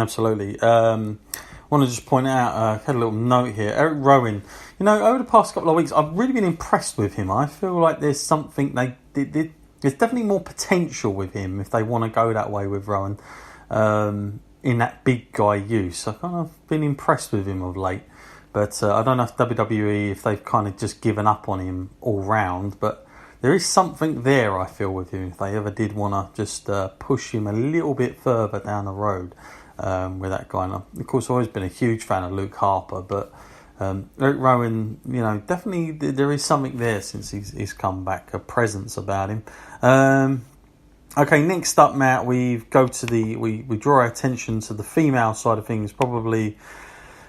Absolutely. I want to just point out, I had a little note here. Eric Rowan, over the past couple of weeks, I've really been impressed with him. I feel like there's something there's definitely more potential with him if they want to go that way with Rowan in that big guy use. I've kind of been impressed with him of late. But I don't know if WWE, if they've kind of just given up on him all round. But there is something there, I feel, with him. If they ever did want to just push him a little bit further down the road with that guy. And of course, I've always been a huge fan of Luke Harper. But Eric Rowan, definitely there is something there since he's come back. A presence about him. Okay, next up, Matt, we draw our attention to the female side of things. Probably...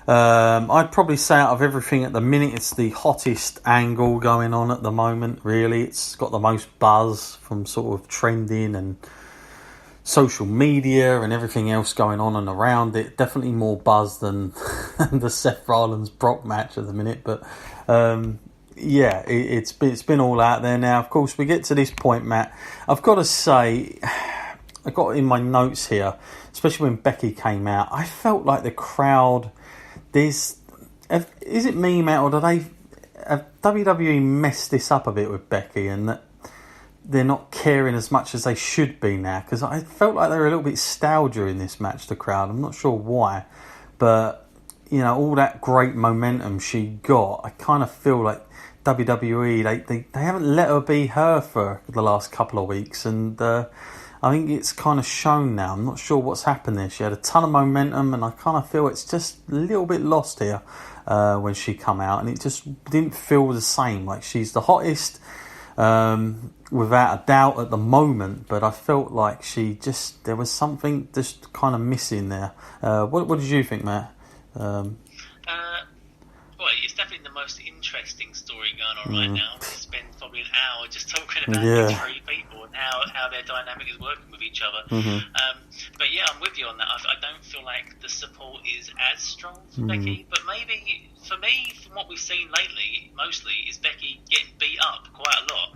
I'd probably say out of everything at the minute, it's the hottest angle going on at the moment, really. It's got the most buzz from sort of trending and social media and everything else going on and around it. Definitely more buzz than the Seth Rollins Brock match at the minute. But it's been all out there now. Of course, we get to this point, Matt. I've got to say, I got in my notes here, especially when Becky came out, I felt like the crowd... is it me, Matt, or have WWE messed this up a bit with Becky and that they're not caring as much as they should be now? Because I felt like they were a little bit stale during this match, the crowd. I'm not sure why, but all that great momentum she got, I kind of feel like WWE they haven't let her be her for the last couple of weeks, and I think it's kind of shown now. I'm not sure what's happened there. She had a ton of momentum, and I kind of feel it's just a little bit lost here when she come out, and it just didn't feel the same. Like, she's the hottest without a doubt at the moment, but I felt like there was something just kind of missing there. What did you think, Matt? Well, it's definitely the most interesting story going on right now. We spend probably an hour just talking about these three people and how their dynamic is working with each other. But yeah, I'm with you on that. I don't feel like the support is as strong for Becky, but maybe for me, from what we've seen lately, mostly is Becky getting beat up quite a lot.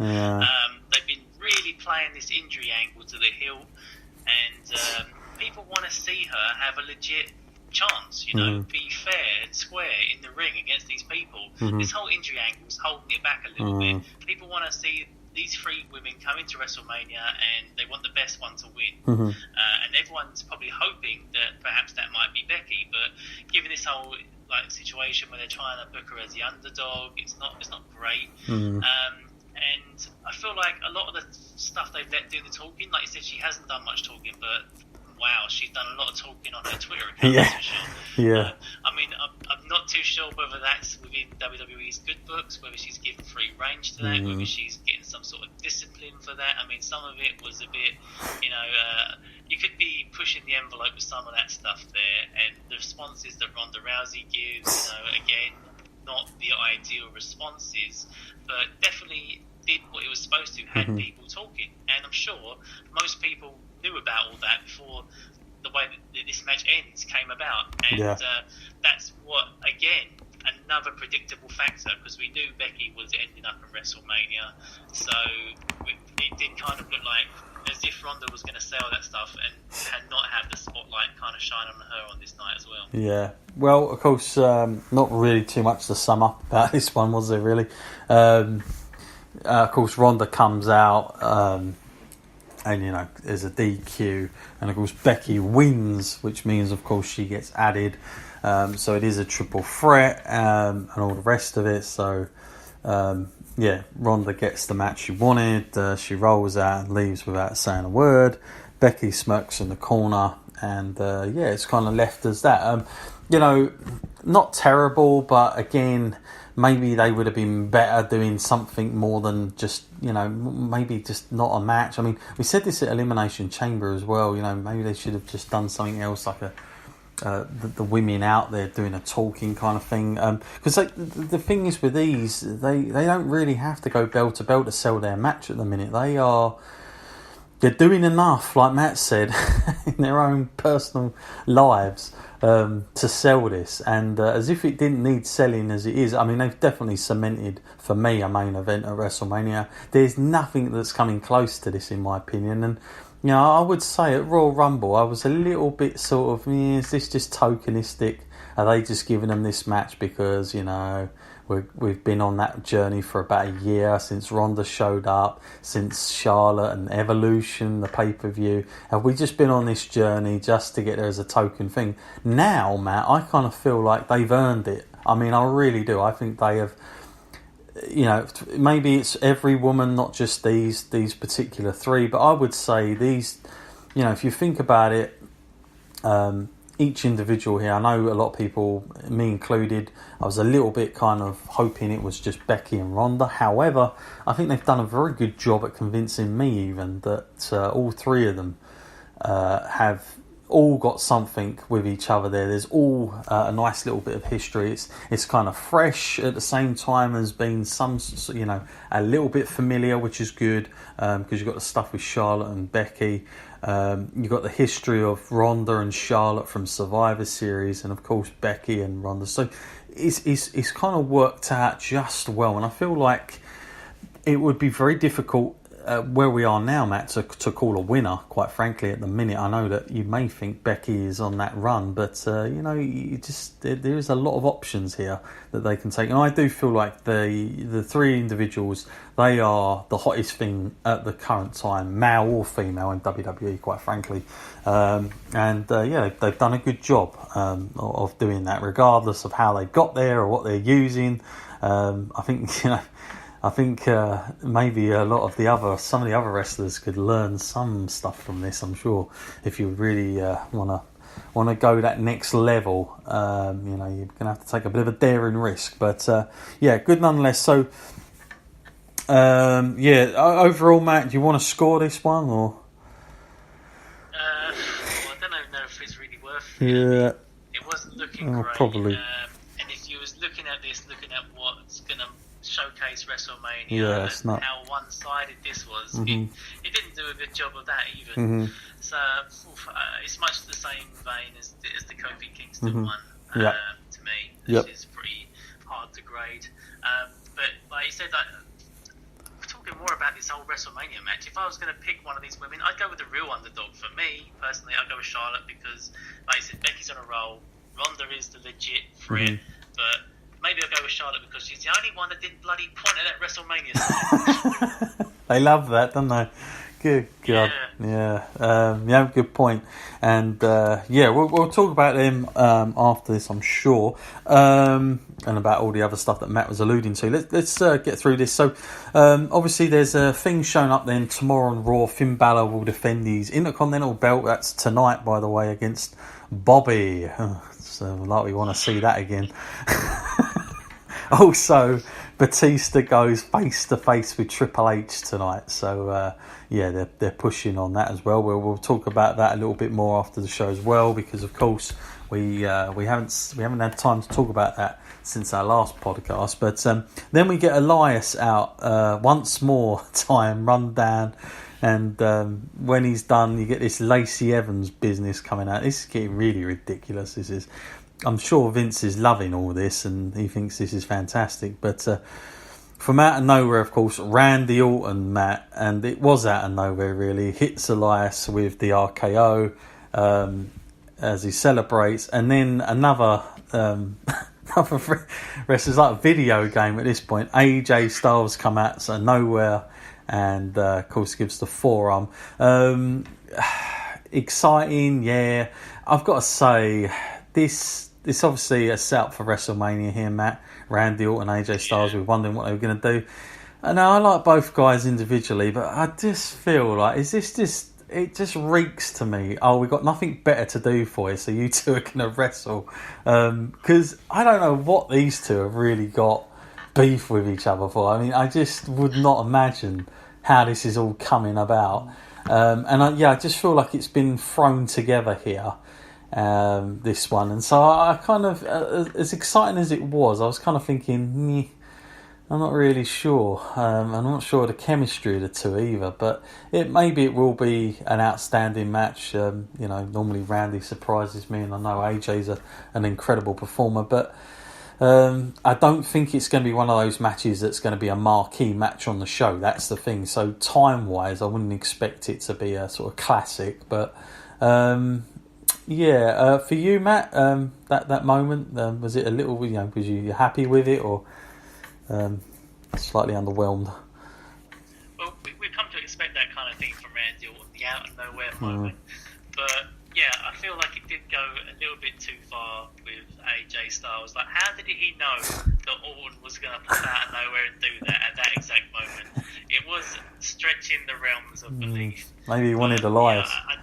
They've been really playing this injury angle to the heel, and people want to see her have a legit chance, be fair and square in the ring against these people. This whole injury angle is holding it back a little bit. People want to see these three women come into WrestleMania and they want the best one to win. And everyone's probably hoping that perhaps that might be Becky, but given this whole situation where they're trying to book her as the underdog, it's not great. And I feel like a lot of the stuff they've let do the talking, like you said, she hasn't done much talking, but wow, she's done a lot of talking on her Twitter account, that's for sure. I mean, I'm not too sure whether that's within WWE's good books, whether she's given free range to that, whether she's getting some sort of discipline for that. I mean, some of it was a bit, you could be pushing the envelope with some of that stuff there, and the responses that Ronda Rousey gives, again, not the ideal responses, but definitely did what it was supposed to, had people talking. And I'm sure most people knew about all that before the way that this match ends came about. And that's what, again, another predictable factor, because we knew Becky was ending up in WrestleMania. So it did kind of look like as if Ronda was going to say all that stuff and not have the spotlight kind of shine on her on this night as well. Yeah. Well, of course, not really too much to sum up about this one, was there, really? Of course, Ronda comes out, and there's a DQ, and of course Becky wins, which means of course she gets added. So it is a triple threat, and all the rest of it. So Ronda gets the match she wanted. She rolls out and leaves without saying a word. Becky smirks in the corner, and it's kind of left as that. Not terrible, but again, maybe they would have been better doing something more than just, maybe just not a match. I mean, we said this at Elimination Chamber as well, maybe they should have just done something else, like the women out there doing a talking kind of thing. Because the thing is with these, they don't really have to go bell to bell to sell their match at the minute. They're doing enough, like Matt said, in their own personal lives to sell this, and as if it didn't need selling as it is. I mean, they've definitely cemented, for me, a main event at WrestleMania. There's nothing that's coming close to this, in my opinion, and Yeah, I would say at Royal Rumble, I was a little bit sort of, is this just tokenistic? Are they just giving them this match because, we've been on that journey for about a year since Ronda showed up, since Charlotte and Evolution, the pay-per-view. Have we just been on this journey just to get there as a token thing? Now, Matt, I kind of feel like they've earned it. I mean, I really do. I think they have... maybe it's every woman, not just these particular three, but I would say these, if you think about it, each individual here, I know a lot of people, me included, I was a little bit kind of hoping it was just Becky and Ronda. However, I think they've done a very good job at convincing me even that all three of them have all got something with each other there. There's all a nice little bit of history. It's kind of fresh at the same time as being some, a little bit familiar, which is good because you've got the stuff with Charlotte and Becky. You've got the history of Ronda and Charlotte from Survivor Series, and of course Becky and Ronda. So it's kind of worked out just well, and I feel like it would be very difficult where we are now, Matt, to call a winner, quite frankly, at the minute. I know that you may think Becky is on that run, but, you just there is a lot of options here that they can take. And I do feel like the three individuals, they are the hottest thing at the current time, male or female, in WWE, quite frankly. They've done a good job of doing that, regardless of how they got there or what they're using. I think maybe some of the other wrestlers could learn some stuff from this. I'm sure if you really want to go that next level, you're going to have to take a bit of a daring risk. But good nonetheless. So overall, Matt, do you want to score this one or? I don't know if it's really worth it. Yeah, it wasn't looking great. Probably. And if you was looking at what's going to showcase WrestleMania and how one-sided this was, it didn't do a good job of that either. So it's much the same vein as the Kofi Kingston one to me, which is pretty hard to grade. But like you said, we're talking more about this whole WrestleMania match. If I was going to pick one of these women, I'd go with the real underdog. For me personally, I'd go with Charlotte because, like you said, Becky's on a roll. Ronda is the legit threat, but maybe I'll go with Charlotte because she's the only one that didn't bloody point at that WrestleMania sign. They love that, don't they? Good God. Yeah. Good point. And we'll talk about them after this, I'm sure, and about all the other stuff that Matt was alluding to. Let's get through this. So obviously there's a thing shown up then tomorrow on Raw. Finn Balor will defend his Intercontinental belt. That's tonight, by the way, against Bobby. So like we want to see that again. Also, Batista goes face to face with Triple H tonight. So they're pushing on that as well. We'll talk about that a little bit more after the show as well, because of course we haven't had time to talk about that since our last podcast. But then we get Elias out once more time run down. And when he's done, you get this Lacey Evans business coming out. This is getting really ridiculous. I'm sure Vince is loving all this and he thinks this is fantastic. But from out of nowhere, of course, Randy Orton, Matt, and it was out of nowhere really, hits Elias with the RKO as he celebrates. And then another wrestler's like a video game at this point. AJ Styles come out of nowhere and of course gives the forearm. Exciting, yeah. I've got to say, this obviously a setup for WrestleMania here, Matt. Randy Orton, AJ Styles, we're wondering what they were going to do. And I like both guys individually, but I just feel like, it just reeks to me, we've got nothing better to do for you, so you two are going to wrestle. Because I don't know what these two have really got beef with each other for. I mean, I just would not imagine how this is all coming about. I just feel like it's been thrown together here, this one. And so I kind of, as exciting as it was, I was kind of thinking, I'm not really sure. I'm not sure of the chemistry of the two either, but maybe it will be an outstanding match. Normally Randy surprises me, and I know AJ's an incredible performer, but I don't think it's going to be one of those matches that's going to be a marquee match on the show. That's the thing. So time-wise, I wouldn't expect it to be a sort of classic. But for you, Matt, that moment, was it a little? Was you happy with it, or slightly underwhelmed? Well, we've come to expect that kind of thing from Randy Orton, the out of nowhere moment. But yeah, I feel like it did go a little bit too far with AJ Styles. Like, how did he know that Orton was going to pop out of nowhere and do that at that exact moment? It was stretching the realms of belief. Maybe he wanted Elias. Yeah,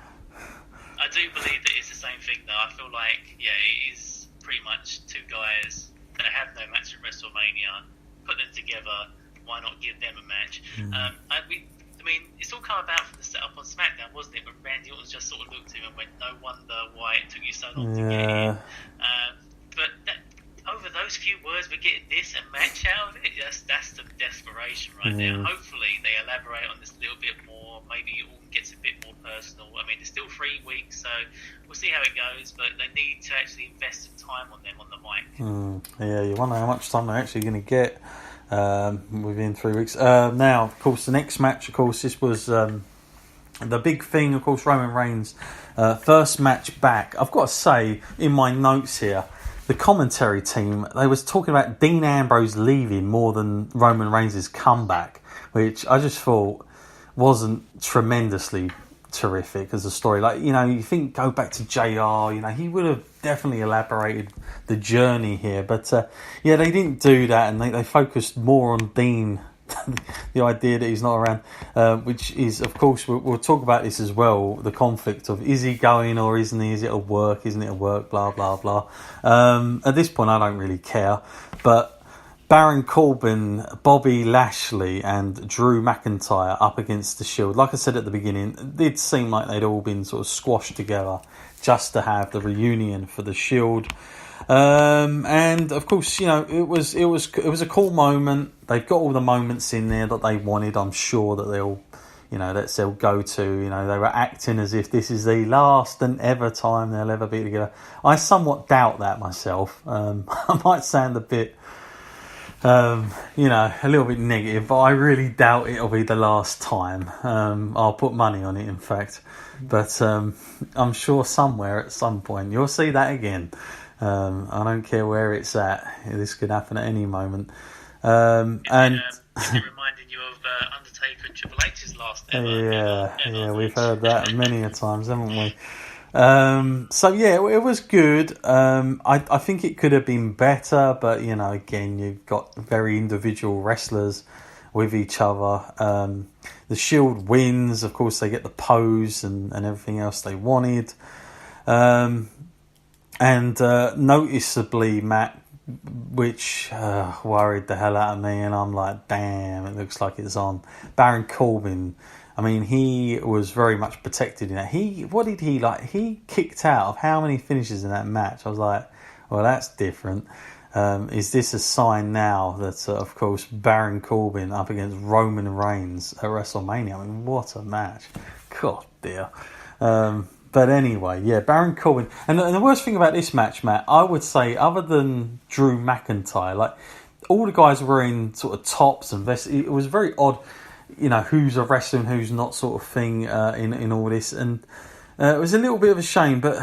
I do believe that it's the same thing, though. I feel like, it is pretty much two guys that have no match at WrestleMania. Put them together. Why not give them a match? I mean, it's all come about from the setup on SmackDown, wasn't it? When Randy Orton just sort of looked at him and went, "No wonder why it took you so long to get in." But over those few words, we're getting this a match out of it. That's the desperation right there. Hopefully, they elaborate on this a little bit more. Maybe Orton gets a bit more personal. I mean, it's still 3 weeks, so we'll see how it goes. But they need to actually invest some time on them on the mic. Yeah, you wonder how much time they're actually going to get. Within 3 weeks. Now, of course, the next match, of course, this was the big thing, of course, Roman Reigns' first match back. I've got to say, in my notes here, the commentary team, they was talking about Dean Ambrose leaving more than Roman Reigns' comeback, which I just thought wasn't tremendously terrific as a story. Like, you think, go back to JR, he would have definitely elaborated the journey here, but they didn't do that, and they focused more on Dean, the idea that he's not around, which is, of course, we'll talk about this as well, the conflict of, is he going or isn't he, is it a work, isn't it a work, blah blah blah. At this point I don't really care, but Baron Corbin, Bobby Lashley and Drew McIntyre up against the Shield. Like I said at the beginning, it did seem like they'd all been sort of squashed together just to have the reunion for the Shield. And of course, it was a cool moment. They've got all the moments in there that they wanted. I'm sure that they'll go to. They were acting as if this is the last and ever time they'll ever be together. I somewhat doubt that myself. I might sound a bit a little bit negative, but I really doubt it'll be the last time. I'll put money on it, in fact. But I'm sure somewhere at some point you'll see that again. I don't care where it's at. This could happen at any moment. And it reminded you of Undertaker and Triple H's last ever. We've heard that many a times, haven't we? It was good. I think it could have been better, but again, you've got very individual wrestlers with each other. The Shield wins, of course. They get the pose and everything else they wanted. And noticeably, Matt, which worried the hell out of me, and I'm like, damn, it looks like it's on. Baron Corbin, I mean, he was very much protected in that. He kicked out of how many finishes in that match? I was like, well, that's different. Is this a sign now that, of course, Baron Corbin up against Roman Reigns at WrestleMania? I mean, what a match. God dear. But anyway, Baron Corbin. And the worst thing about this match, Matt, I would say, other than Drew McIntyre, like, all the guys were in sort of tops and vests. It was very odd, who's a wrestler and who's not, sort of thing, in all this. And it was a little bit of a shame, but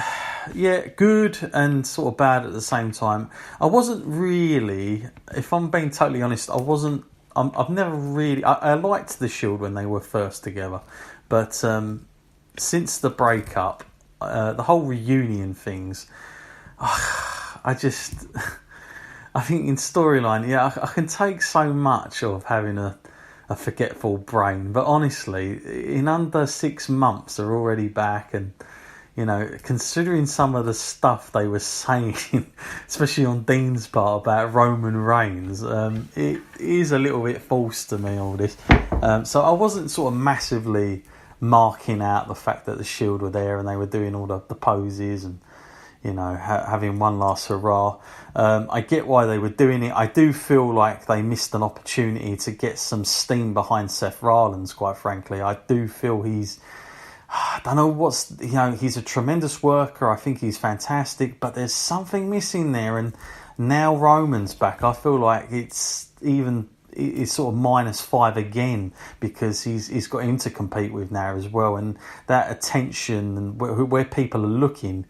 good and sort of bad at the same time. I wasn't really, if I'm being totally honest, I've never really, I liked the Shield when they were first together, but since the breakup, the whole reunion things, I think in storyline, I can take so much of having a forgetful brain, but honestly, in under 6 months, they're already back, and considering some of the stuff they were saying, especially on Dean's part about Roman Reigns, it is a little bit false to me, all this. So I wasn't sort of massively marking out the fact that the Shield were there and they were doing all the poses and having one last hurrah. I get why they were doing it. I do feel like they missed an opportunity to get some steam behind Seth Rollins, quite frankly. I do feel he's a tremendous worker. I think he's fantastic, but there's something missing there, and Now Roman's back, I feel like it's sort of -5 again, because he's got him to compete with now as well, and that attention and where people are looking,